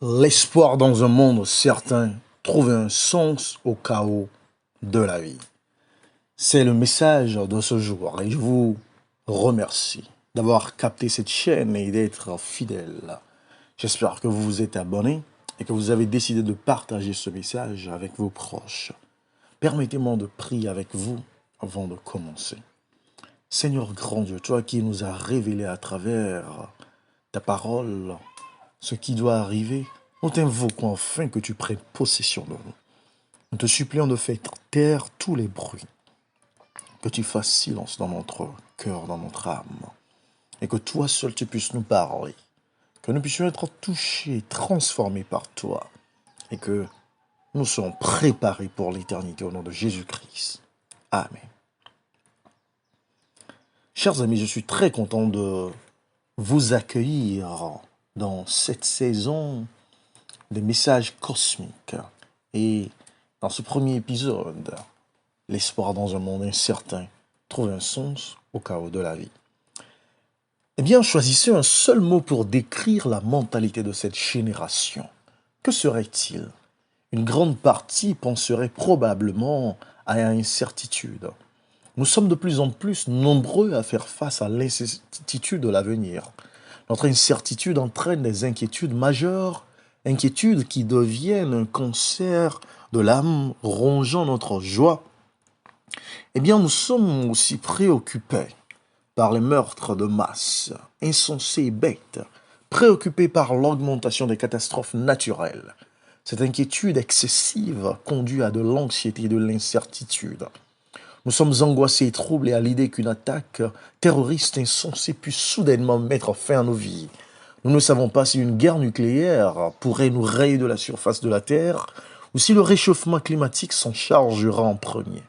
L'espoir dans un monde certain trouve un sens au chaos de la vie. C'est le message de ce jour et je vous remercie d'avoir capté cette chaîne et d'être fidèle. J'espère que vous vous êtes abonné et que vous avez décidé de partager ce message avec vos proches. Permettez-moi de prier avec vous avant de commencer. Seigneur grand Dieu, toi qui nous as révélé à travers ta parole ce qui doit arriver, nous t'invoquons afin que tu prennes possession de nous. Nous te supplions de faire taire tous les bruits, que tu fasses silence dans notre cœur, dans notre âme, et que toi seul tu puisses nous parler, que nous puissions être touchés, transformés par toi, et que nous soyons préparés pour l'éternité au nom de Jésus-Christ. Amen. Chers amis, je suis très content de vous accueillir dans cette saison des messages cosmiques. Et dans ce premier épisode, l'espoir dans un monde incertain trouve un sens au chaos de la vie. Eh bien, choisissez un seul mot pour décrire la mentalité de cette génération. Que serait-il? Une grande partie penserait probablement à l'incertitude. Nous sommes de plus en plus nombreux à faire face à l'incertitude de l'avenir. Notre incertitude entraîne des inquiétudes majeures, inquiétudes qui deviennent un cancer de l'âme rongeant notre joie. Eh bien, nous sommes aussi préoccupés par les meurtres de masse, insensés et bêtes, préoccupés par l'augmentation des catastrophes naturelles. Cette inquiétude excessive conduit à de l'anxiété et de l'incertitude. Nous sommes angoissés et troublés à l'idée qu'une attaque terroriste insensée puisse soudainement mettre fin à nos vies. Nous ne savons pas si une guerre nucléaire pourrait nous rayer de la surface de la Terre ou si le réchauffement climatique s'en chargera en premier.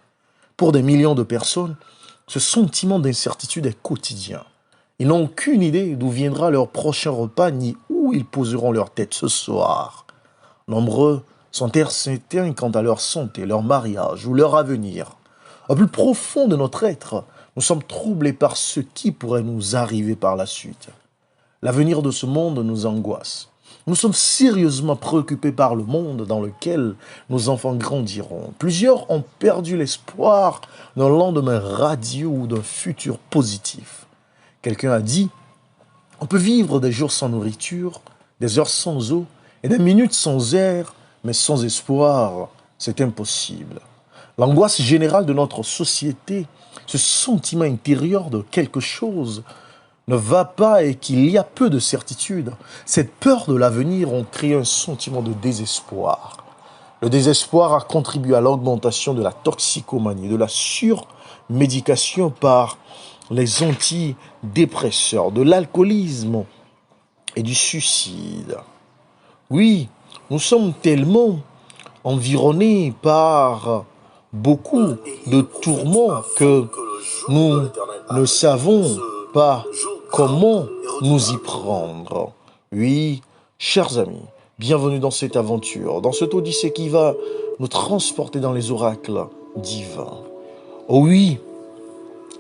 Pour des millions de personnes, ce sentiment d'incertitude est quotidien. Ils n'ont aucune idée d'où viendra leur prochain repas ni où ils poseront leur tête ce soir. Nombreux sont incertains quant à leur santé, leur mariage ou leur avenir. Au plus profond de notre être, nous sommes troublés par ce qui pourrait nous arriver par la suite. L'avenir de ce monde nous angoisse. Nous sommes sérieusement préoccupés par le monde dans lequel nos enfants grandiront. Plusieurs ont perdu l'espoir d'un lendemain radieux ou d'un futur positif. Quelqu'un a dit, on peut vivre des jours sans nourriture, des heures sans eau et des minutes sans air, mais sans espoir, c'est impossible. L'angoisse générale de notre société, ce sentiment intérieur de quelque chose ne va pas et qu'il y a peu de certitude, cette peur de l'avenir ont créé un sentiment de désespoir. Le désespoir a contribué à l'augmentation de la toxicomanie, de la surmédication par les antidépresseurs, de l'alcoolisme et du suicide. Oui, nous sommes tellement environnés par beaucoup de tourments que nous ne savons pas comment nous y prendre. Oui, chers amis, bienvenue dans cette aventure, dans cette odyssée qui va nous transporter dans les oracles divins. Oh oui,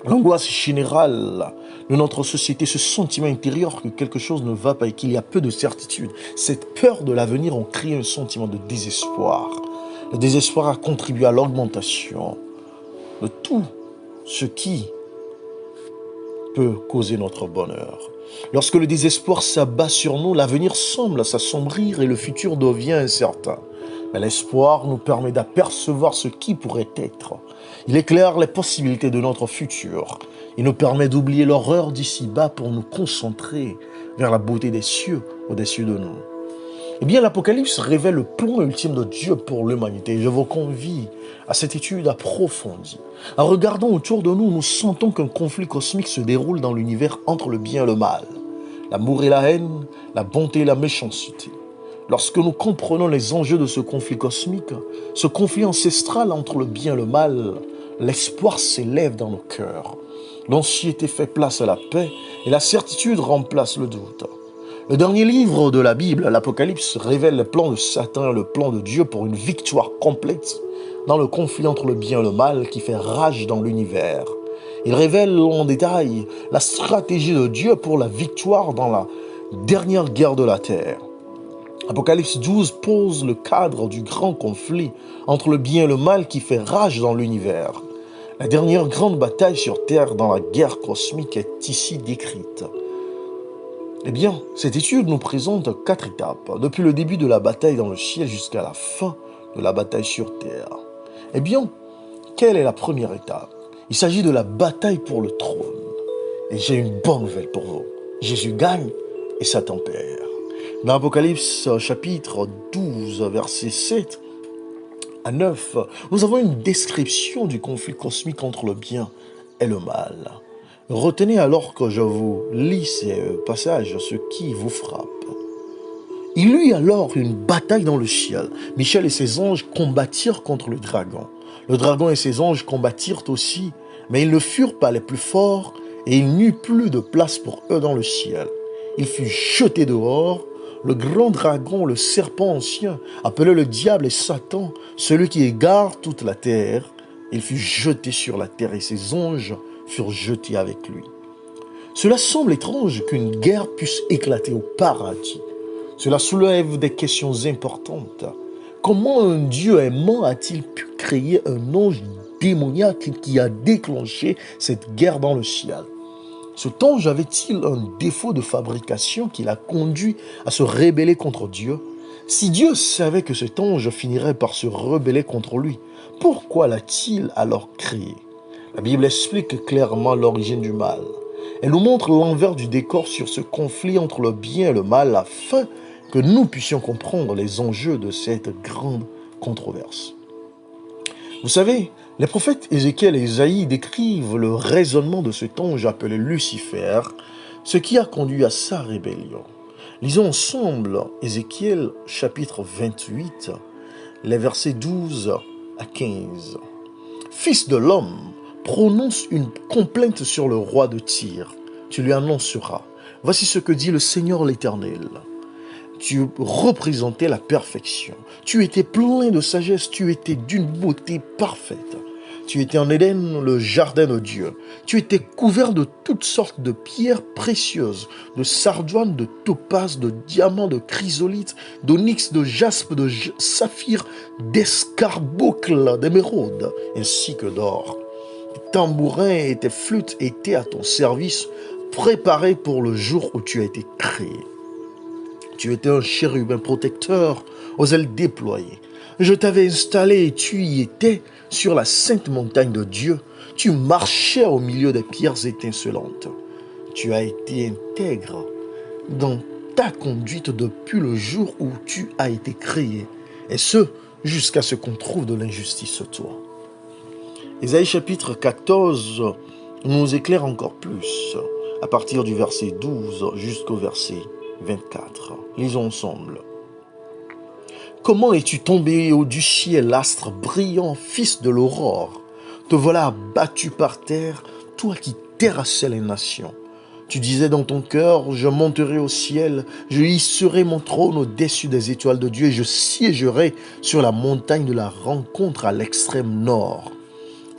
l'angoisse générale de notre société, ce sentiment intérieur que quelque chose ne va pas et qu'il y a peu de certitude, cette peur de l'avenir ont créé un sentiment de désespoir. Le désespoir a contribué à l'augmentation de tout ce qui peut causer notre bonheur. Lorsque le désespoir s'abat sur nous, l'avenir semble s'assombrir et le futur devient incertain. Mais l'espoir nous permet d'apercevoir ce qui pourrait être. Il éclaire les possibilités de notre futur. Il nous permet d'oublier l'horreur d'ici-bas pour nous concentrer vers la beauté des cieux au-dessus de nous. Eh bien, l'Apocalypse révèle le plan ultime de Dieu pour l'humanité. Je vous convie à cette étude approfondie. En regardant autour de nous, nous sentons qu'un conflit cosmique se déroule dans l'univers entre le bien et le mal, l'amour et la haine, la bonté et la méchanceté. Lorsque nous comprenons les enjeux de ce conflit cosmique, ce conflit ancestral entre le bien et le mal, l'espoir s'élève dans nos cœurs. L'anxiété fait place à la paix et la certitude remplace le doute. Le dernier livre de la Bible, l'Apocalypse, révèle le plan de Satan et le plan de Dieu pour une victoire complète dans le conflit entre le bien et le mal qui fait rage dans l'univers. Il révèle en détail la stratégie de Dieu pour la victoire dans la dernière guerre de la terre. Apocalypse 12 pose le cadre du grand conflit entre le bien et le mal qui fait rage dans l'univers. La dernière grande bataille sur Terre dans la guerre cosmique est ici décrite. Eh bien, cette étude nous présente 4 étapes, depuis le début de la bataille dans le ciel jusqu'à la fin de la bataille sur Terre. Eh bien, quelle est la première étape? Il s'agit de la bataille pour le trône. Et j'ai une bonne nouvelle pour vous. Jésus gagne et Satan perd. Dans Apocalypse chapitre 12, versets 7 à 9, nous avons une description du conflit cosmique entre le bien et le mal. Retenez alors que je vous lis ces passages ce qui vous frappe. Il y eut alors une bataille dans le ciel. Michel et ses anges combattirent contre le dragon. Le dragon et ses anges combattirent aussi, mais ils ne furent pas les plus forts et il n'y eut plus de place pour eux dans le ciel. Il fut jeté dehors. Le grand dragon, le serpent ancien, appelé le diable et Satan, celui qui égare toute la terre, il fut jeté sur la terre et ses anges furent jetés avec lui. Cela semble étrange qu'une guerre puisse éclater au paradis. Cela soulève des questions importantes. Comment un Dieu aimant a-t-il pu créer un ange démoniaque qui a déclenché cette guerre dans le ciel? Cet ange avait-il un défaut de fabrication qui l'a conduit à se rebeller contre Dieu? Si Dieu savait que cet ange finirait par se rebeller contre lui, pourquoi l'a-t-il alors créé? La Bible explique clairement l'origine du mal. Elle nous montre l'envers du décor sur ce conflit entre le bien et le mal afin que nous puissions comprendre les enjeux de cette grande controverse. Vous savez, les prophètes Ézéchiel et Isaïe décrivent le raisonnement de cet ange appelé Lucifer, ce qui a conduit à sa rébellion. Lisons ensemble Ézéchiel chapitre 28, les versets 12 à 15. « Fils de l'homme, prononce une complainte sur le roi de Tyr. Tu lui annonceras. Voici ce que dit le Seigneur l'Éternel. Tu représentais la perfection. Tu étais plein de sagesse. Tu étais d'une beauté parfaite. Tu étais en Éden, le jardin de Dieu. Tu étais couvert de toutes sortes de pierres précieuses, de sardoine, de topaze, de diamants, de chrysolite, d'onyx, de jaspe, de saphir, d'escarboucle, d'émeraude, ainsi que d'or. Tes tambourins et tes flûtes étaient à ton service, préparés pour le jour où tu as été créé. Tu étais un chérubin protecteur aux ailes déployées. Je t'avais installé et tu y étais sur la sainte montagne de Dieu. Tu marchais au milieu des pierres étincelantes. Tu as été intègre dans ta conduite depuis le jour où tu as été créé, et ce, jusqu'à ce qu'on trouve de l'injustice toi. Ésaïe chapitre 14 nous éclaire encore plus, à partir du verset 12 jusqu'au verset 24. Lisons ensemble. Comment es-tu tombé haut du ciel, astre brillant, fils de l'aurore? Te voilà abattu par terre, toi qui terrassais les nations. Tu disais dans ton cœur, je monterai au ciel, je hisserai mon trône au-dessus des étoiles de Dieu et je siégerai sur la montagne de la rencontre à l'extrême nord.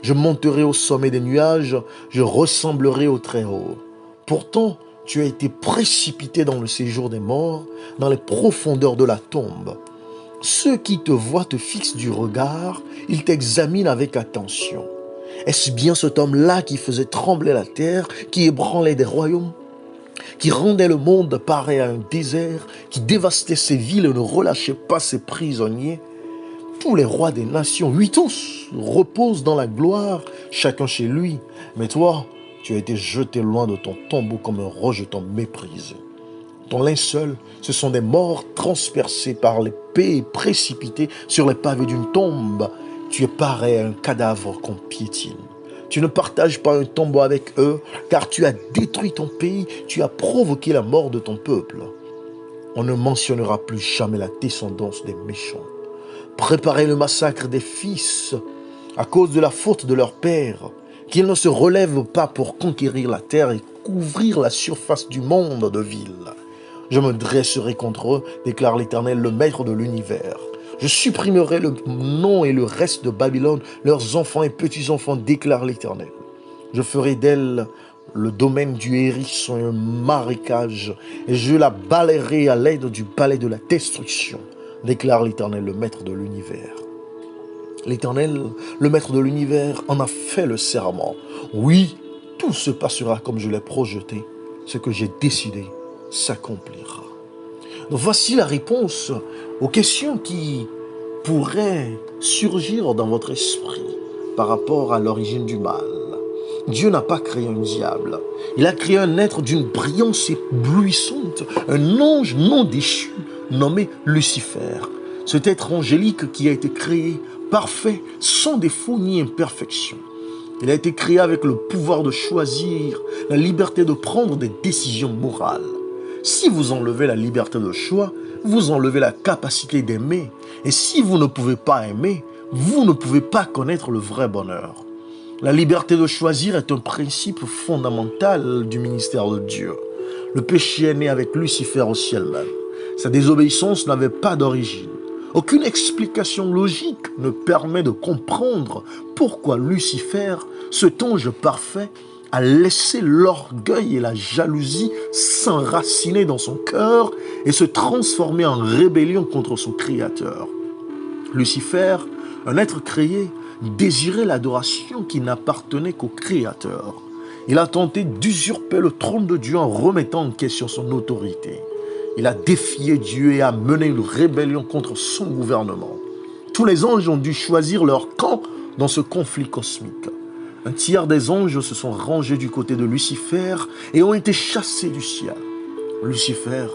Je monterai au sommet des nuages, je ressemblerai au Très-Haut. Pourtant, tu as été précipité dans le séjour des morts, dans les profondeurs de la tombe. Ceux qui te voient te fixent du regard, ils t'examinent avec attention. Est-ce bien cet homme-là qui faisait trembler la terre, qui ébranlait des royaumes, qui rendait le monde pareil à un désert, qui dévastait ses villes et ne relâchait pas ses prisonniers? Tous les rois des nations, oui tous, reposent dans la gloire, chacun chez lui. Mais toi, tu as été jeté loin de ton tombeau comme un rejeton méprisé. Ton linceul, ce sont des morts transpercés par l'épée et précipités sur les pavés d'une tombe. Tu es pareil à un cadavre qu'on piétine. Tu ne partages pas un tombeau avec eux, car tu as détruit ton pays, tu as provoqué la mort de ton peuple. On ne mentionnera plus jamais la descendance des méchants. Préparez le massacre des fils à cause de la faute de leur père, qu'ils ne se relèvent pas pour conquérir la terre et couvrir la surface du monde de villes. Je me dresserai contre eux, déclare l'Éternel, le Maître de l'univers. Je supprimerai le nom et le reste de Babylone, leurs enfants et petits-enfants, déclare l'Éternel. Je ferai d'elle le domaine du hérisson est un marécage, et je la balayerai à l'aide du balai de la destruction, déclare l'Éternel, le Maître de l'univers. L'Éternel, le Maître de l'univers, en a fait le serment. Oui, tout se passera comme je l'ai projeté. Ce que j'ai décidé s'accomplira. Donc voici la réponse aux questions qui pourraient surgir dans votre esprit par rapport à l'origine du mal. Dieu n'a pas créé un diable. Il a créé un être d'une brillance éblouissante, un ange non déchu nommé Lucifer. Cet être angélique qui a été créé parfait, sans défaut ni imperfection. Il a été créé avec le pouvoir de choisir, la liberté de prendre des décisions morales. Si vous enlevez la liberté de choix, vous enlevez la capacité d'aimer. Et si vous ne pouvez pas aimer, vous ne pouvez pas connaître le vrai bonheur. La liberté de choisir est un principe fondamental du ministère de Dieu. Le péché est né avec Lucifer au ciel même. Sa désobéissance n'avait pas d'origine. Aucune explication logique ne permet de comprendre pourquoi Lucifer, cet ange parfait, a laissé l'orgueil et la jalousie s'enraciner dans son cœur et se transformer en rébellion contre son Créateur. Lucifer, un être créé, désirait l'adoration qui n'appartenait qu'au Créateur. Il a tenté d'usurper le trône de Dieu en remettant en question son autorité. Il a défié Dieu et a mené une rébellion contre son gouvernement. Tous les anges ont dû choisir leur camp dans ce conflit cosmique. Un tiers des anges se sont rangés du côté de Lucifer et ont été chassés du ciel. Lucifer,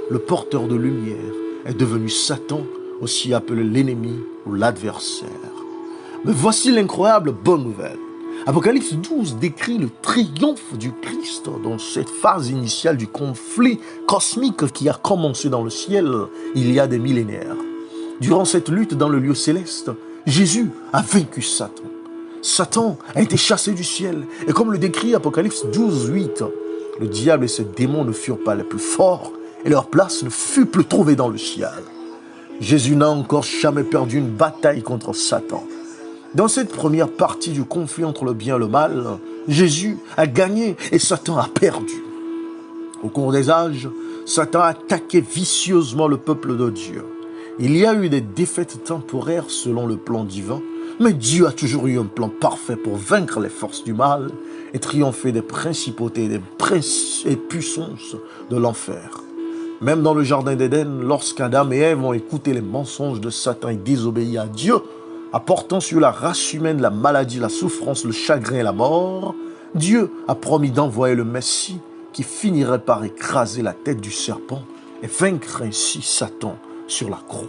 le porteur de lumière, est devenu Satan, aussi appelé l'ennemi ou l'adversaire. Mais voici l'incroyable bonne nouvelle. Apocalypse 12 décrit le triomphe du Christ dans cette phase initiale du conflit cosmique qui a commencé dans le ciel il y a des millénaires. Durant cette lutte dans le lieu céleste, Jésus a vaincu Satan. Satan a été chassé du ciel et comme le décrit Apocalypse 12, 8, le diable et ses démons ne furent pas les plus forts et leur place ne fut plus trouvée dans le ciel. Jésus n'a encore jamais perdu une bataille contre Satan. Dans cette première partie du conflit entre le bien et le mal, Jésus a gagné et Satan a perdu. Au cours des âges, Satan a attaqué vicieusement le peuple de Dieu. Il y a eu des défaites temporaires selon le plan divin, mais Dieu a toujours eu un plan parfait pour vaincre les forces du mal et triompher des principautés et puissances de l'enfer. Même dans le jardin d'Éden, lorsqu'Adam et Ève ont écouté les mensonges de Satan et désobéi à Dieu, apportant sur la race humaine la maladie, la souffrance, le chagrin et la mort, Dieu a promis d'envoyer le Messie qui finirait par écraser la tête du serpent et vaincre ainsi Satan sur la croix.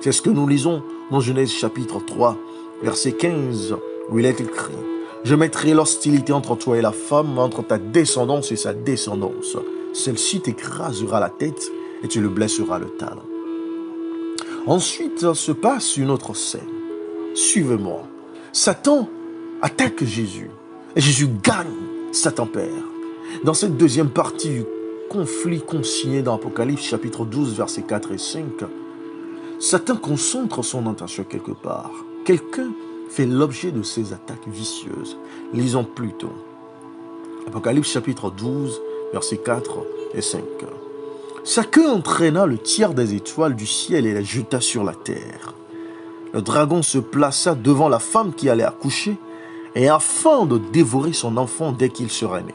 C'est ce que nous lisons dans Genèse chapitre 3, verset 15, où il est écrit « Je mettrai l'hostilité entre toi et la femme, entre ta descendance et sa descendance. Celle-ci t'écrasera la tête et tu le blesseras le talon. » Ensuite se passe une autre scène. Suivez-moi. Satan attaque Jésus et Jésus gagne, Satan perd. Dans cette deuxième partie du conflit consigné dans Apocalypse chapitre 12 versets 4 et 5, Satan concentre son attention quelque part. Quelqu'un fait l'objet de ces attaques vicieuses. Lisons plutôt. Apocalypse chapitre 12 versets 4 et 5. Sa queue entraîna le tiers des étoiles du ciel et les jeta sur la terre. Le dragon se plaça devant la femme qui allait accoucher et afin de dévorer son enfant dès qu'il serait né.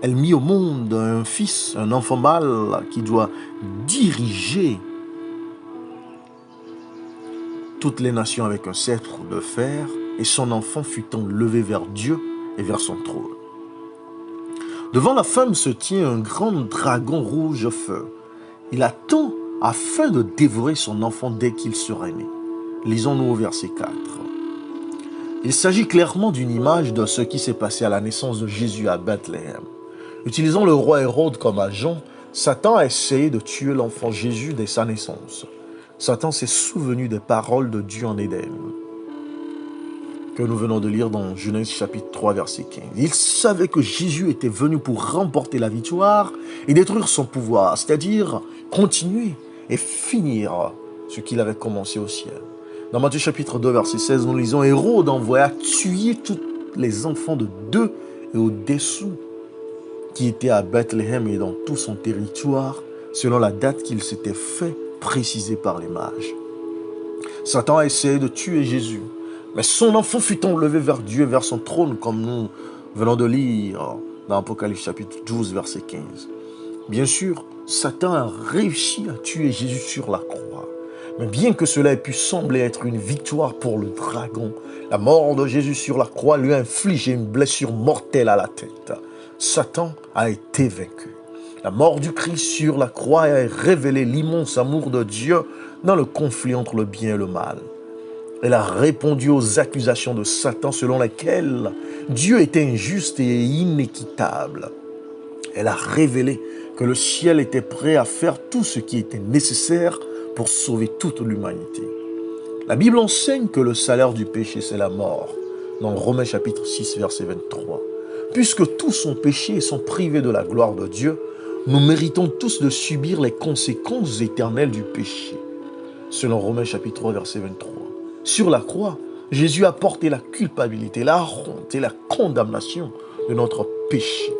Elle mit au monde un fils, un enfant mâle qui doit diriger toutes les nations avec un sceptre de fer et son enfant fut enlevé vers Dieu et vers son trône. Devant la femme se tient un grand dragon rouge feu. Il attend afin de dévorer son enfant dès qu'il serait né. Lisons-nous au verset 4. Il s'agit clairement d'une image de ce qui s'est passé à la naissance de Jésus à Bethléem. Utilisant le roi Hérode comme agent, Satan a essayé de tuer l'enfant Jésus dès sa naissance. Satan s'est souvenu des paroles de Dieu en Éden, que nous venons de lire dans Genèse chapitre 3, verset 15. Il savait que Jésus était venu pour remporter la victoire et détruire son pouvoir, c'est-à-dire continuer et finir ce qu'il avait commencé au ciel. Dans Matthieu chapitre 2, verset 16, nous lisons « Hérode envoya tuer tous les enfants de 2 et au-dessous, qui était à Bethléem et dans tout son territoire, selon la date qu'il s'était fait préciser par les mages. Satan a essayé de tuer Jésus, mais son enfant fut enlevé vers Dieu, vers son trône, comme nous venons de lire dans Apocalypse chapitre 12, verset 15. Bien sûr, Satan a réussi à tuer Jésus sur la croix. Mais bien que cela ait pu sembler être une victoire pour le dragon, la mort de Jésus sur la croix lui a infligé une blessure mortelle à la tête. Satan a été vaincu. La mort du Christ sur la croix a révélé l'immense amour de Dieu dans le conflit entre le bien et le mal. Elle a répondu aux accusations de Satan selon lesquelles Dieu était injuste et inéquitable. Elle a révélé que le ciel était prêt à faire tout ce qui était nécessaire pour sauver toute l'humanité. La Bible enseigne que le salaire du péché, c'est la mort, dans Romains chapitre 6, verset 23. Puisque tous ont péché et sont privés de la gloire de Dieu, nous méritons tous de subir les conséquences éternelles du péché. Selon Romains chapitre 3, verset 23. Sur la croix, Jésus a porté la culpabilité, la honte et la condamnation de notre péché.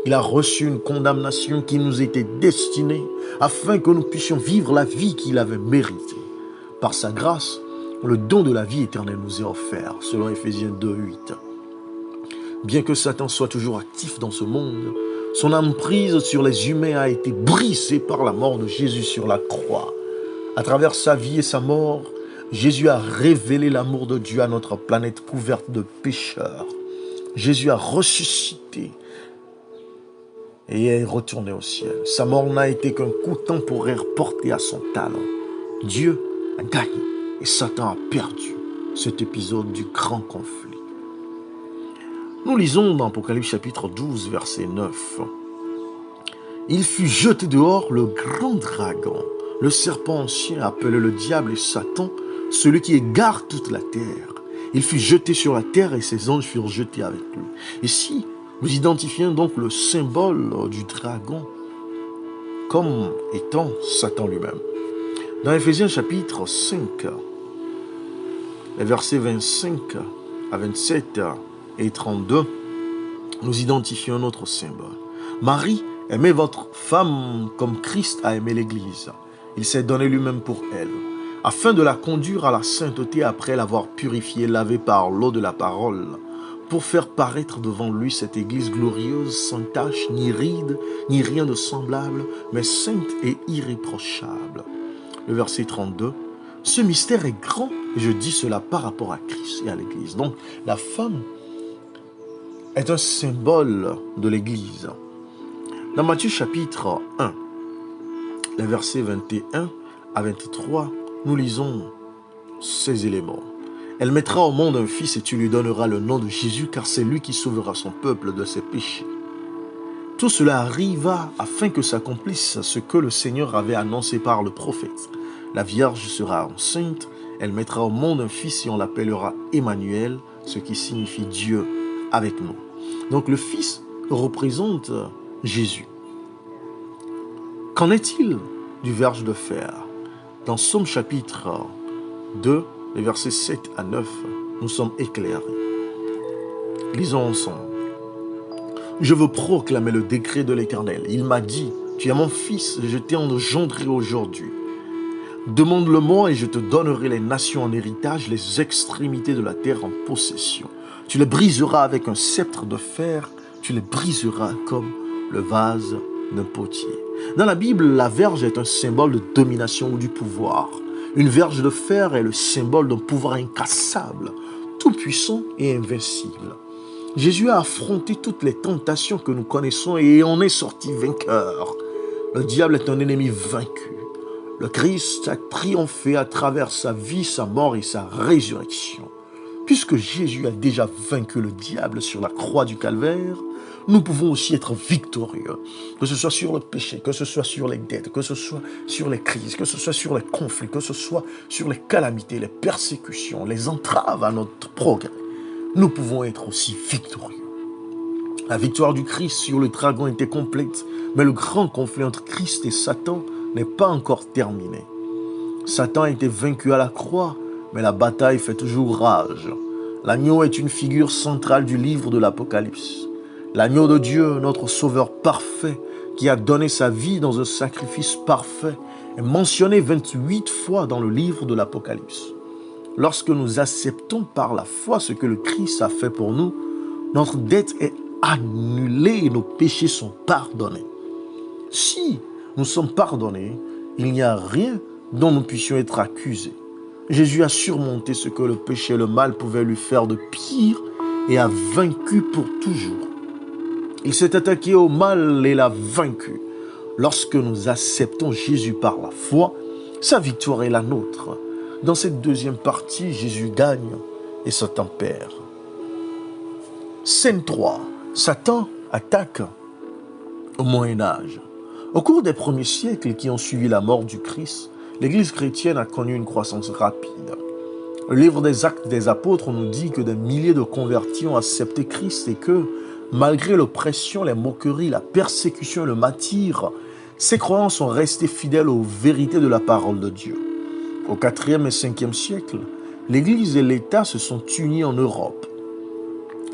Il a reçu une condamnation qui nous était destinée afin que nous puissions vivre la vie qu'il avait méritée. Par sa grâce, le don de la vie éternelle nous est offert, selon Éphésiens 2, 8. Bien que Satan soit toujours actif dans ce monde, son emprise sur les humains a été brisée par la mort de Jésus sur la croix. À travers sa vie et sa mort, Jésus a révélé l'amour de Dieu à notre planète couverte de pécheurs. Jésus a ressuscité et est retourné au ciel. Sa mort n'a été qu'un coup temporaire porté à son talon. Dieu a gagné et Satan a perdu cet épisode du grand conflit. Nous lisons dans Apocalypse chapitre 12, verset 9. Il fut jeté dehors le grand dragon, le serpent ancien appelé le diable et Satan, celui qui égare toute la terre. Il fut jeté sur la terre et ses anges furent jetés avec lui. Ici, nous identifions donc le symbole du dragon comme étant Satan lui-même. Dans Éphésiens chapitre 5, les versets 25 à 27 et 32, nous identifions notre symbole. Marie, aimez votre femme comme Christ a aimé l'Église. Il s'est donné lui-même pour elle, afin de la conduire à la sainteté après l'avoir purifiée, lavée par l'eau de la parole, pour faire paraître devant lui cette Église glorieuse, sans tache, ni ride, ni rien de semblable, mais sainte et irréprochable. Le verset 32, ce mystère est grand, et je dis cela par rapport à Christ et à l'Église. Donc, la femme est un symbole de l'Église. Dans Matthieu chapitre 1, les versets 21 à 23, nous lisons ces éléments. Elle mettra au monde un fils et tu lui donneras le nom de Jésus, car c'est lui qui sauvera son peuple de ses péchés. Tout cela arriva afin que s'accomplisse ce que le Seigneur avait annoncé par le prophète. La Vierge sera enceinte, elle mettra au monde un fils et on l'appellera Emmanuel, ce qui signifie Dieu avec nous. Donc le fils représente Jésus. Qu'en est-il du verge de fer? Dans Somme chapitre 2, les versets 7 à 9, nous sommes éclairés. Lisons ensemble. Je veux proclamer le décret de l'Éternel. Il m'a dit, tu es mon fils, je t'ai engendré aujourd'hui. Demande-le-moi et je te donnerai les nations en héritage, les extrémités de la terre en possession. Tu les briseras avec un sceptre de fer, tu les briseras comme le vase d'un potier. Dans la Bible, la verge est un symbole de domination ou du pouvoir. Une verge de fer est le symbole d'un pouvoir incassable, tout-puissant et invincible. Jésus a affronté toutes les tentations que nous connaissons et en est sorti vainqueur. Le diable est un ennemi vaincu. Le Christ a triomphé à travers sa vie, sa mort et sa résurrection. Puisque Jésus a déjà vaincu le diable sur la croix du Calvaire, nous pouvons aussi être victorieux. Que ce soit sur le péché, que ce soit sur les dettes, que ce soit sur les crises, que ce soit sur les conflits, que ce soit sur les calamités, les persécutions, les entraves à notre progrès. Nous pouvons être aussi victorieux. La victoire du Christ sur le dragon était complète, mais le grand conflit entre Christ et Satan n'est pas encore terminé. Satan a été vaincu à la croix, mais la bataille fait toujours rage. L'agneau est une figure centrale du livre de l'Apocalypse. L'agneau de Dieu, notre sauveur parfait, qui a donné sa vie dans un sacrifice parfait, est mentionné 28 fois dans le livre de l'Apocalypse. Lorsque nous acceptons par la foi ce que le Christ a fait pour nous, notre dette est annulée et nos péchés sont pardonnés. Si nous sommes pardonnés, il n'y a rien dont nous puissions être accusés. Jésus a surmonté ce que le péché et le mal pouvaient lui faire de pire et a vaincu pour toujours. Il s'est attaqué au mal et l'a vaincu. Lorsque nous acceptons Jésus par la foi, sa victoire est la nôtre. Dans cette deuxième partie, Jésus gagne et Satan perd. Scène 3. Satan attaque au Moyen-Âge. Au cours des premiers siècles qui ont suivi la mort du Christ, l'Église chrétienne a connu une croissance rapide. Le livre des Actes des Apôtres nous dit que des milliers de convertis ont accepté Christ et que, malgré l'oppression, les moqueries, la persécution et le martyre, ces croyants sont restés fidèles aux vérités de la parole de Dieu. Au IVe et Ve siècle, l'Église et l'État se sont unis en Europe.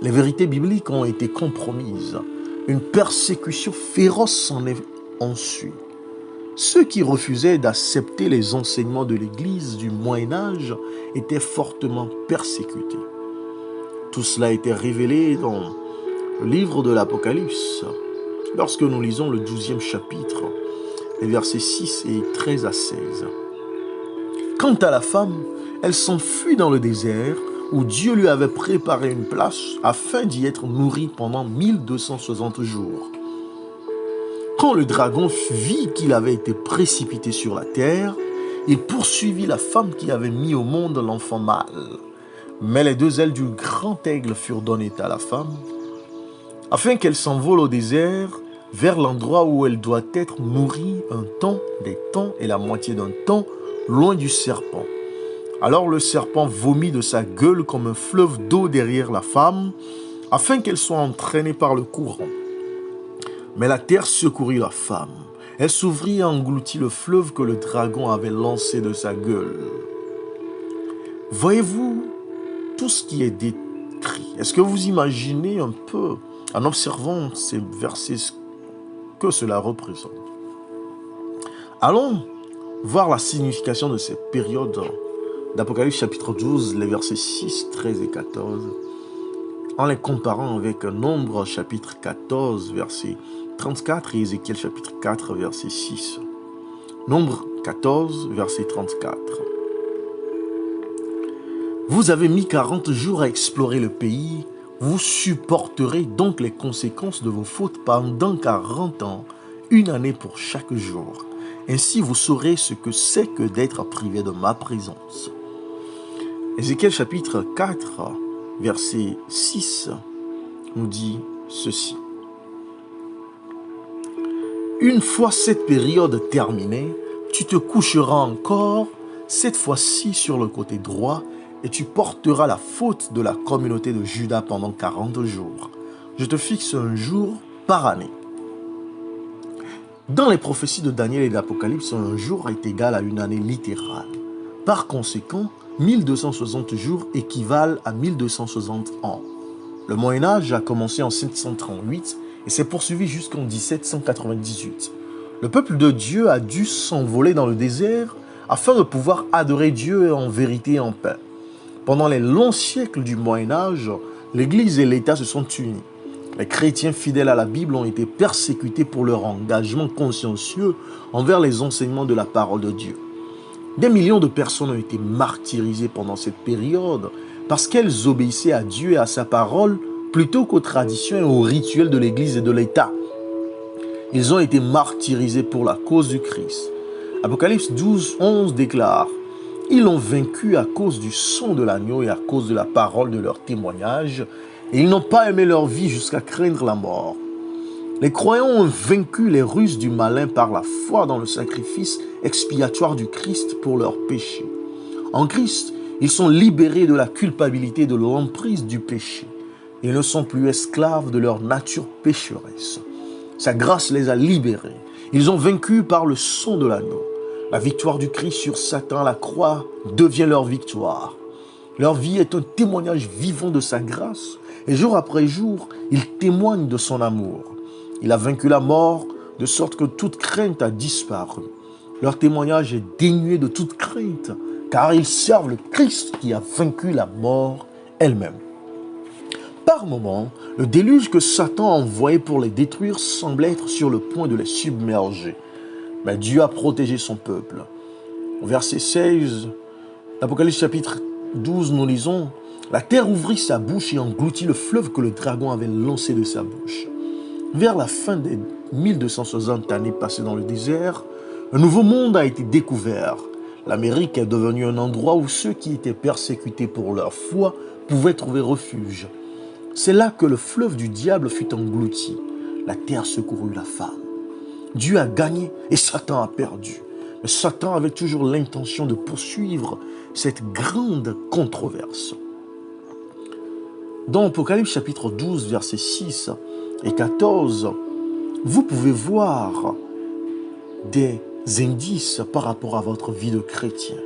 Les vérités bibliques ont été compromises. Une persécution féroce s'en est ensuite. Ceux qui refusaient d'accepter les enseignements de l'Église du Moyen-Âge étaient fortement persécutés. Tout cela a été révélé dans le livre de l'Apocalypse. Lorsque nous lisons le 12e chapitre, les versets 6 et 13 à 16. Quant à la femme, elle s'enfuit dans le désert où Dieu lui avait préparé une place afin d'y être nourrie pendant 1260 jours. Quand le dragon vit qu'il avait été précipité sur la terre, il poursuivit la femme qui avait mis au monde l'enfant mâle. Mais les deux ailes du grand aigle furent données à la femme, afin qu'elle s'envole au désert vers l'endroit où elle doit être nourrie un temps, des temps et la moitié d'un temps, loin du serpent. Alors le serpent vomit de sa gueule comme un fleuve d'eau derrière la femme, afin qu'elle soit entraînée par le courant. Mais la terre secourut la femme. Elle s'ouvrit et engloutit le fleuve que le dragon avait lancé de sa gueule. Voyez-vous tout ce qui est décrit? Est-ce que vous imaginez un peu, en observant ces versets, ce que cela représente? Allons voir la signification de cette période d'Apocalypse chapitre 12, les versets 6, 13 et 14, en les comparant avec Nombre chapitre 14, verset 34 et Ézéchiel chapitre 4, verset 6. Nombre 14, verset 34. Vous avez mis 40 jours à explorer le pays, vous supporterez donc les conséquences de vos fautes pendant 40 ans, une année pour chaque jour. Ainsi vous saurez ce que c'est que d'être privé de ma présence. Ézéchiel chapitre 4, verset 6, nous dit ceci. Une fois cette période terminée, tu te coucheras encore, cette fois-ci sur le côté droit, et tu porteras la faute de la communauté de Juda pendant 40 jours. Je te fixe un jour par année. Dans les prophéties de Daniel et d'Apocalypse, un jour est égal à une année littérale. Par conséquent, 1260 jours équivalent à 1260 ans. Le Moyen-Âge a commencé en 738 et s'est poursuivi jusqu'en 1798. Le peuple de Dieu a dû s'envoler dans le désert afin de pouvoir adorer Dieu en vérité et en paix. Pendant les longs siècles du Moyen-Âge, l'Église et l'État se sont unis. Les chrétiens fidèles à la Bible ont été persécutés pour leur engagement consciencieux envers les enseignements de la parole de Dieu. Des millions de personnes ont été martyrisées pendant cette période parce qu'elles obéissaient à Dieu et à sa parole plutôt qu'aux traditions et aux rituels de l'Église et de l'État. Ils ont été martyrisés pour la cause du Christ. Apocalypse 12, 11 déclare « Ils l'ont vaincu à cause du sang de l'agneau et à cause de la parole de leur témoignage, et ils n'ont pas aimé leur vie jusqu'à craindre la mort. » Les croyants ont vaincu les ruses du malin par la foi dans le sacrifice expiatoire du Christ pour leurs péchés. En Christ, ils sont libérés de la culpabilité et de l'emprise du péché. Ils ne sont plus esclaves de leur nature pécheresse. Sa grâce les a libérés. Ils ont vaincu par le sang de l'agneau. La victoire du Christ sur Satan à la croix devient leur victoire. Leur vie est un témoignage vivant de sa grâce. Et jour après jour, ils témoignent de son amour. Il a vaincu la mort, de sorte que toute crainte a disparu. Leur témoignage est dénué de toute crainte, car ils servent le Christ qui a vaincu la mort elle-même. Par moments, le déluge que Satan a envoyé pour les détruire semble être sur le point de les submerger. Mais Dieu a protégé son peuple. Au verset 16, l'Apocalypse chapitre 12, nous lisons « La terre ouvrit sa bouche et engloutit le fleuve que le dragon avait lancé de sa bouche. » Vers la fin des 1260 années passées dans le désert, un nouveau monde a été découvert. L'Amérique est devenue un endroit où ceux qui étaient persécutés pour leur foi pouvaient trouver refuge. C'est là que le fleuve du diable fut englouti. La terre secourut la femme. Dieu a gagné et Satan a perdu. Mais Satan avait toujours l'intention de poursuivre cette grande controverse. Dans Apocalypse chapitre 12, versets 6 et 14, vous pouvez voir des indices par rapport à votre vie de chrétien.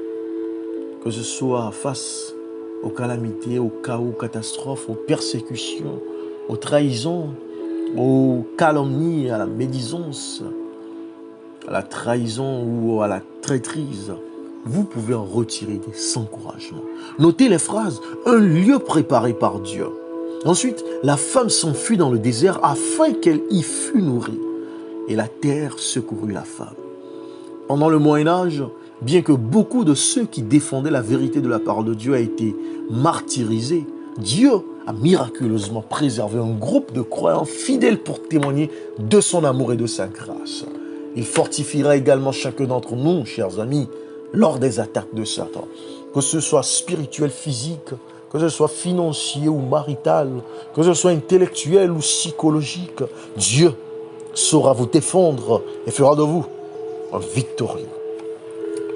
Que ce soit face aux calamités, aux chaos, aux catastrophes, aux persécutions, aux trahisons, aux calomnies, à la médisance, à la trahison ou à la traîtrise, vous pouvez en retirer des encouragements. Notez les phrases « un lieu préparé par Dieu ». Ensuite, la femme s'enfuit dans le désert afin qu'elle y fût nourrie. Et la terre secourut la femme. Pendant le Moyen-Âge, bien que beaucoup de ceux qui défendaient la vérité de la parole de Dieu aient été martyrisés, Dieu a miraculeusement préservé un groupe de croyants fidèles pour témoigner de son amour et de sa grâce. Il fortifiera également chacun d'entre nous, chers amis, lors des attaques de Satan. Que ce soit spirituel, physique, que ce soit financier ou marital, que ce soit intellectuel ou psychologique, Dieu saura vous défendre et fera de vous un victorieux.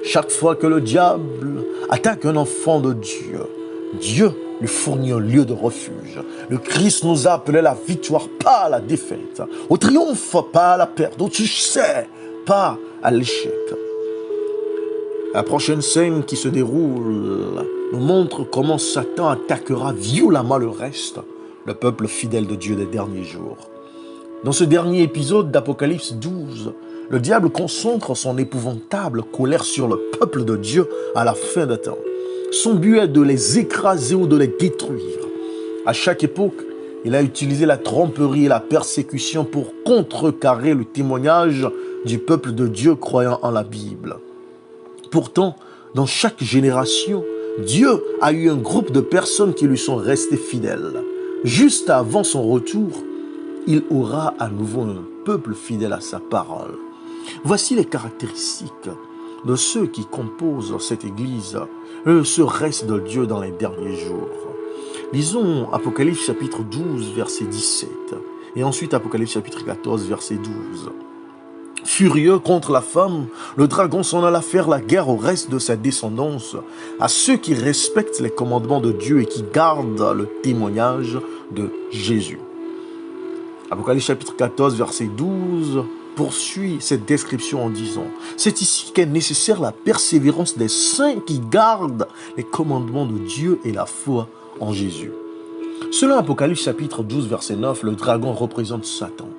Chaque fois que le diable attaque un enfant de Dieu, Dieu lui fournit un lieu de refuge. Le Christ nous a appelé à la victoire, pas à la défaite, au triomphe, pas à la perte, au succès, pas à l'échec. La prochaine scène qui se déroule nous montre comment Satan attaquera violemment le reste, le peuple fidèle de Dieu des derniers jours. Dans ce dernier épisode d'Apocalypse 12, le diable concentre son épouvantable colère sur le peuple de Dieu à la fin des temps. Son but est de les écraser ou de les détruire. À chaque époque, il a utilisé la tromperie et la persécution pour contrecarrer le témoignage du peuple de Dieu croyant en la Bible. Pourtant, dans chaque génération, Dieu a eu un groupe de personnes qui lui sont restées fidèles. Juste avant son retour, il aura à nouveau un peuple fidèle à sa parole. Voici les caractéristiques de ceux qui composent cette Église, ce reste de Dieu dans les derniers jours. Lisons Apocalypse chapitre 12, verset 17, et ensuite Apocalypse chapitre 14, verset 12. Furieux contre la femme, le dragon s'en alla faire la guerre au reste de sa descendance, à ceux qui respectent les commandements de Dieu et qui gardent le témoignage de Jésus. Apocalypse chapitre 14, verset 12, poursuit cette description en disant « C'est ici qu'est nécessaire la persévérance des saints qui gardent les commandements de Dieu et la foi en Jésus. » Selon Apocalypse chapitre 12, verset 9, le dragon représente Satan.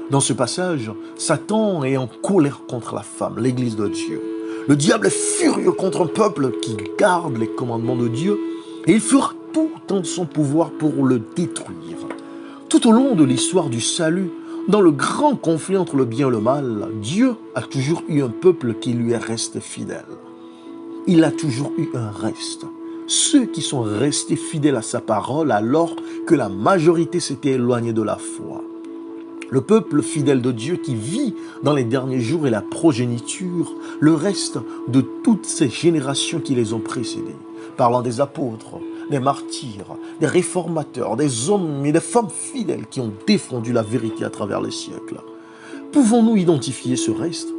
Dans ce passage, Satan est en colère contre la femme, l'Église de Dieu. Le diable est furieux contre un peuple qui garde les commandements de Dieu et il fera tout en son pouvoir pour le détruire. Tout au long de l'histoire du salut, dans le grand conflit entre le bien et le mal, Dieu a toujours eu un peuple qui lui est resté fidèle. Il a toujours eu un reste. Ceux qui sont restés fidèles à sa parole alors que la majorité s'était éloignée de la foi. Le peuple fidèle de Dieu qui vit dans les derniers jours est la progéniture, le reste de toutes ces générations qui les ont précédés. Parlant des apôtres, des martyrs, des réformateurs, des hommes et des femmes fidèles qui ont défendu la vérité à travers les siècles. Pouvons-nous identifier ce reste?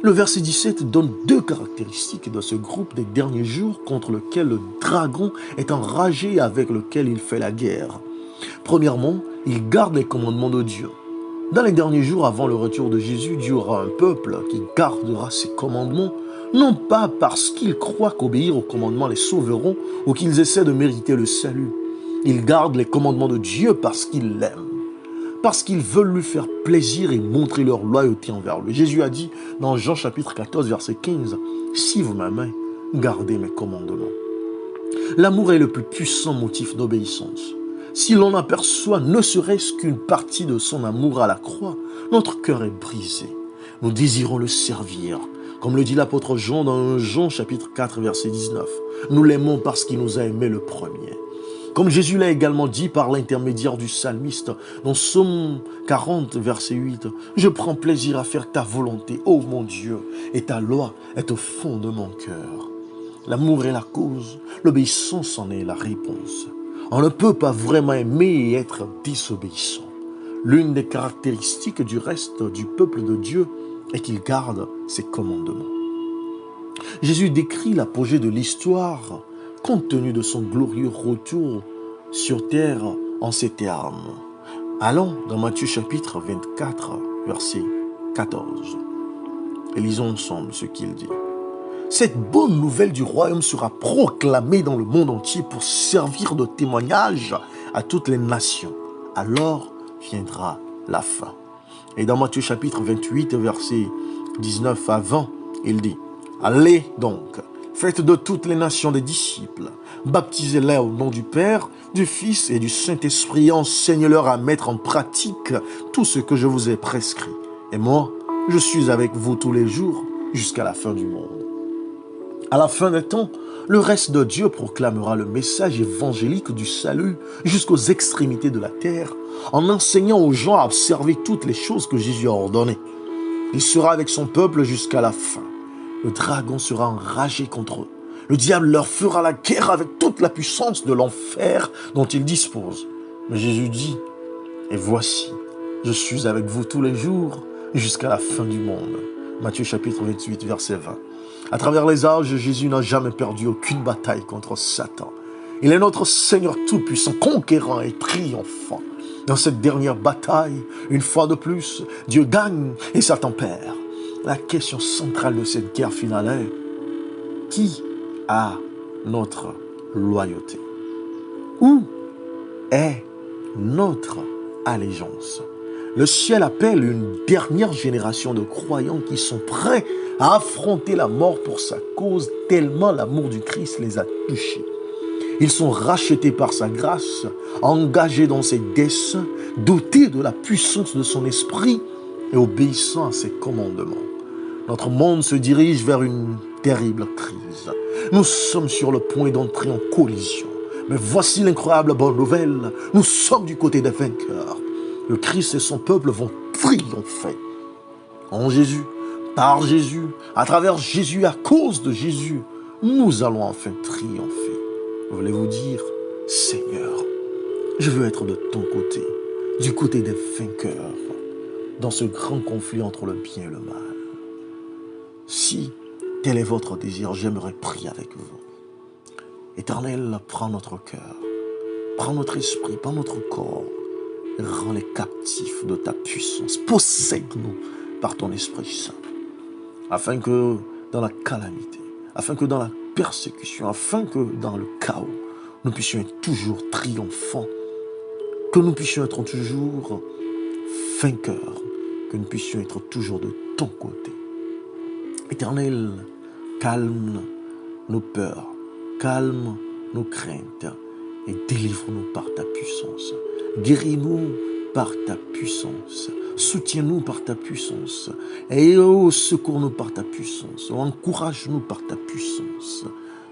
Le verset 17 donne deux caractéristiques de ce groupe des derniers jours contre lequel le dragon est enragé et avec lequel il fait la guerre. Premièrement, il garde les commandements de Dieu. Dans les derniers jours avant le retour de Jésus, Dieu aura un peuple qui gardera ses commandements, non pas parce qu'ils croient qu'obéir aux commandements les sauveront ou qu'ils essaient de mériter le salut. Ils gardent les commandements de Dieu parce qu'ils l'aiment, parce qu'ils veulent lui faire plaisir et montrer leur loyauté envers lui. Jésus a dit dans Jean chapitre 14, verset 15, « Si vous m'aimez, gardez mes commandements. » L'amour est le plus puissant motif d'obéissance. Si l'on aperçoit ne serait-ce qu'une partie de son amour à la croix, notre cœur est brisé. Nous désirons le servir. Comme le dit l'apôtre Jean dans Jean chapitre 4, verset 19. Nous l'aimons parce qu'il nous a aimés le premier. Comme Jésus l'a également dit par l'intermédiaire du psalmiste dans Psaume 40, verset 8. « Je prends plaisir à faire ta volonté, ô mon Dieu, et ta loi est au fond de mon cœur. » L'amour est la cause, l'obéissance en est la réponse. On ne peut pas vraiment aimer et être désobéissant. L'une des caractéristiques du reste du peuple de Dieu est qu'il garde ses commandements. Jésus décrit l'apogée de l'histoire compte tenu de son glorieux retour sur terre en ces termes. Allons dans Matthieu chapitre 24, verset 14. Et lisons ensemble ce qu'il dit. Cette bonne nouvelle du royaume sera proclamée dans le monde entier pour servir de témoignage à toutes les nations. Alors viendra la fin. Et dans Matthieu chapitre 28, verset 19 à 20, il dit, « Allez donc, faites de toutes les nations des disciples, baptisez-les au nom du Père, du Fils et du Saint-Esprit, enseignez-leur à mettre en pratique tout ce que je vous ai prescrit. Et moi, je suis avec vous tous les jours jusqu'à la fin du monde. » À la fin des temps, le reste de Dieu proclamera le message évangélique du salut jusqu'aux extrémités de la terre, en enseignant aux gens à observer toutes les choses que Jésus a ordonnées. Il sera avec son peuple jusqu'à la fin. Le dragon sera enragé contre eux. Le diable leur fera la guerre avec toute la puissance de l'enfer dont il dispose. Mais Jésus dit, « Et voici, je suis avec vous tous les jours jusqu'à la fin du monde. » Matthieu chapitre 28, verset 20. À travers les âges, Jésus n'a jamais perdu aucune bataille contre Satan. Il est notre Seigneur tout-puissant, conquérant et triomphant. Dans cette dernière bataille, une fois de plus, Dieu gagne et Satan perd. La question centrale de cette guerre finale est, qui a notre loyauté? Où est notre allégeance? Le ciel appelle une dernière génération de croyants qui sont prêts à affronter la mort pour sa cause, tellement l'amour du Christ les a touchés. Ils sont rachetés par sa grâce, engagés dans ses desseins, dotés de la puissance de son esprit et obéissant à ses commandements. Notre monde se dirige vers une terrible crise. Nous sommes sur le point d'entrer en collision. Mais voici l'incroyable bonne nouvelle. Nous sommes du côté des vainqueurs. Le Christ et son peuple vont triompher. En Jésus, par Jésus, à travers Jésus, à cause de Jésus, nous allons enfin triompher. Voulez-vous dire, Seigneur, je veux être de ton côté, du côté des vainqueurs, dans ce grand conflit entre le bien et le mal. Si tel est votre désir, j'aimerais prier avec vous. Éternel, prends notre cœur, prends notre esprit, prends notre corps, rends-les captifs de ta puissance. Possède-nous par ton Esprit Saint, afin que dans la calamité, afin que dans la persécution, afin que dans le chaos, nous puissions être toujours triomphants, que nous puissions être toujours vainqueurs, que nous puissions être toujours de ton côté. Éternel, calme nos peurs, calme nos craintes et délivre-nous par ta puissance. Guéris-nous par ta puissance. Soutiens-nous par ta puissance. Et secours-nous par ta puissance. Encourage-nous par ta puissance.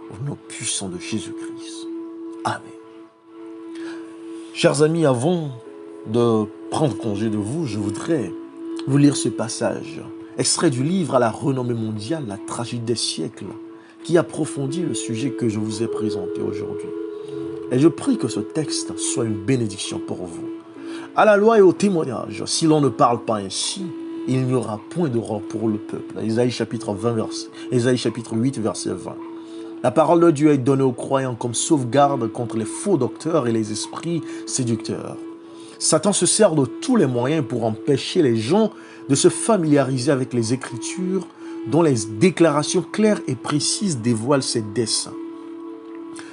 Au nom puissant de Jésus-Christ. Amen. Chers amis, avant de prendre congé de vous, je voudrais vous lire ce passage, extrait du livre à la renommée mondiale, La tragédie des siècles, qui approfondit le sujet que je vous ai présenté aujourd'hui. Et je prie que ce texte soit une bénédiction pour vous. À la loi et au témoignage, si l'on ne parle pas ainsi, il n'y aura point d'aurore pour le peuple. Ésaïe chapitre 8, verset 20. La parole de Dieu est donnée aux croyants comme sauvegarde contre les faux docteurs et les esprits séducteurs. Satan se sert de tous les moyens pour empêcher les gens de se familiariser avec les Écritures, dont les déclarations claires et précises dévoilent ses desseins.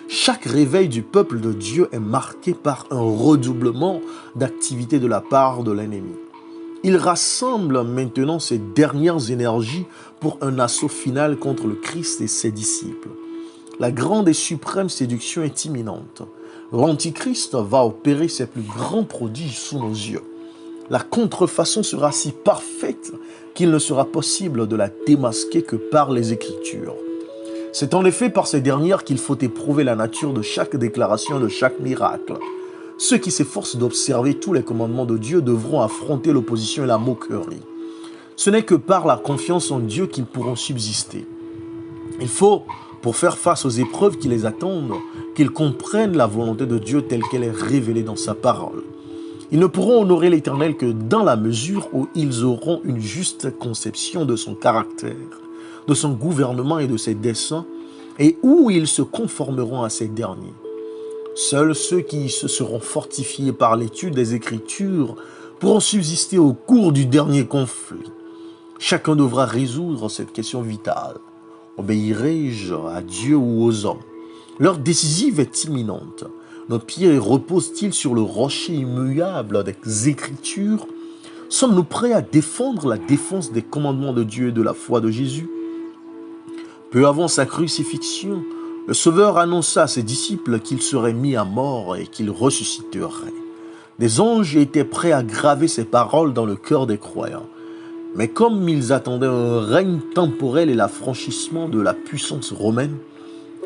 Chaque réveil du peuple de Dieu est marqué par un redoublement d'activité de la part de l'ennemi. Il rassemble maintenant ses dernières énergies pour un assaut final contre le Christ et ses disciples. La grande et suprême séduction est imminente. L'Antichrist va opérer ses plus grands prodiges sous nos yeux. La contrefaçon sera si parfaite qu'il ne sera possible de la démasquer que par les Écritures. C'est en effet par ces dernières qu'il faut éprouver la nature de chaque déclaration, de chaque miracle. Ceux qui s'efforcent d'observer tous les commandements de Dieu devront affronter l'opposition et la moquerie. Ce n'est que par la confiance en Dieu qu'ils pourront subsister. Il faut, pour faire face aux épreuves qui les attendent, qu'ils comprennent la volonté de Dieu telle qu'elle est révélée dans sa parole. Ils ne pourront honorer l'Éternel que dans la mesure où ils auront une juste conception de son caractère, de son gouvernement et de ses desseins, et où ils se conformeront à ces derniers. Seuls ceux qui se seront fortifiés par l'étude des Écritures pourront subsister au cours du dernier conflit. Chacun devra résoudre cette question vitale. Obéirai-je à Dieu ou aux hommes? L'heure décisive est imminente. Nos pieds reposent-ils sur le rocher immuable des Écritures? Sommes-nous prêts à défendre la défense des commandements de Dieu et de la foi de Jésus? Peu avant sa crucifixion, le Sauveur annonça à ses disciples qu'il serait mis à mort et qu'il ressusciterait. Des anges étaient prêts à graver ces paroles dans le cœur des croyants. Mais comme ils attendaient un règne temporel et l'affranchissement de la puissance romaine,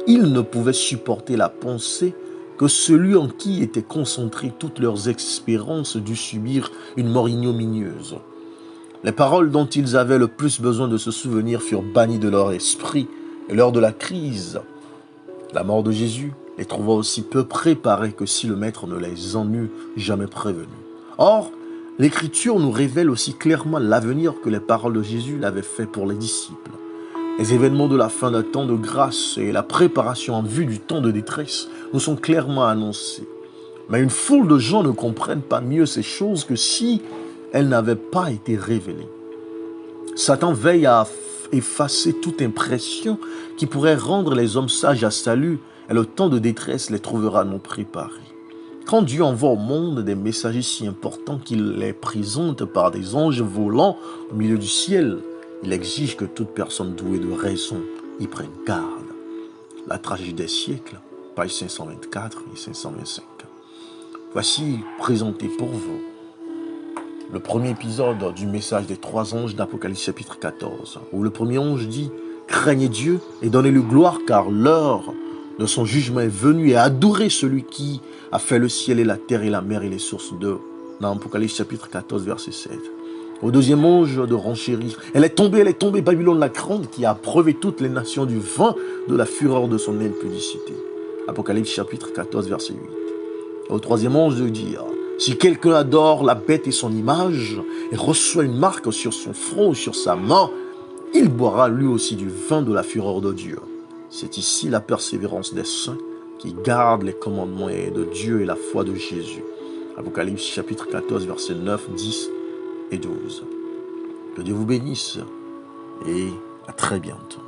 ils ne pouvaient supporter la pensée que celui en qui étaient concentrées toutes leurs espérances dut subir une mort ignominieuse. Les paroles dont ils avaient le plus besoin de se souvenir furent bannies de leur esprit, et lors de la crise, la mort de Jésus les trouva aussi peu préparés que si le Maître ne les en eût jamais prévenus. Or, l'Écriture nous révèle aussi clairement l'avenir que les paroles de Jésus l'avaient fait pour les disciples. Les événements de la fin d'un temps de grâce et la préparation en vue du temps de détresse nous sont clairement annoncés. Mais une foule de gens ne comprennent pas mieux ces choses que si elles n'avaient pas été révélées. Satan veille à effacer toute impression qui pourrait rendre les hommes sages à salut, et le temps de détresse les trouvera non préparés. Quand Dieu envoie au monde des messagers si importants qu'il les présente par des anges volants au milieu du ciel, il exige que toute personne douée de raison y prenne garde. La tragédie des siècles, pages 524 et 525. Voici présenté pour vous le premier épisode du message des 3 anges d'Apocalypse chapitre 14, où le premier ange dit « Craignez Dieu et donnez-lui gloire, car l'heure de son jugement est venue, et adorez celui qui a fait le ciel et la terre et la mer et les sources d'eau. » Dans Apocalypse chapitre 14, verset 7. Au deuxième ange de renchérir, elle est tombée, Babylone la grande, qui a approuvé toutes les nations du vent de la fureur de son impudicité. Apocalypse chapitre 14, verset 8. Au troisième ange de dire « Si quelqu'un adore la bête et son image, et reçoit une marque sur son front ou sur sa main, il boira lui aussi du vin de la fureur de Dieu. » C'est ici la persévérance des saints qui gardent les commandements de Dieu et la foi de Jésus. Apocalypse chapitre 14, versets 9, 10 et 12. Que Dieu vous bénisse et à très bientôt.